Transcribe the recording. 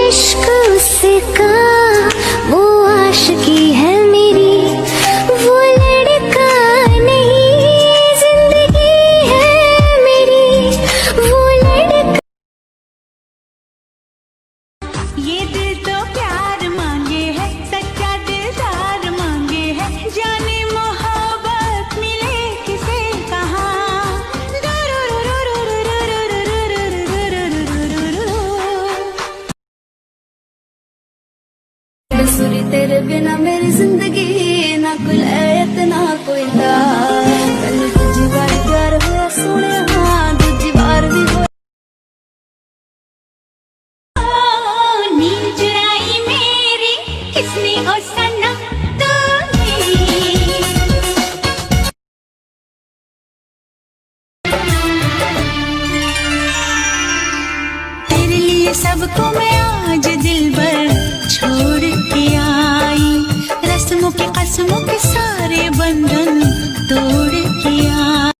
इश्क उसका, वो आशिकी है मेरी, वो लड़का नहीं जिंदगी है मेरी, वो लड़का। ये दिल तो प्यार मांगे है, सच्चा दिलदार मांगे है, जाने मोहब्बत मिले किसे कहाँ। बसुरी तेरे बिना मेरी जिंदगी, ना कोई लैत ना कोई तार। मैनू दूजी बार प्यार होया सोने, हाँ दूजी बार भी होया। नींद चुराई मेरी किसने ओ सनम तूने। तेरे लिए सबको मैं आज दिल भर छोड़ के आई, रस्मों के कसमों के सारे बंधन तोड़ के आई।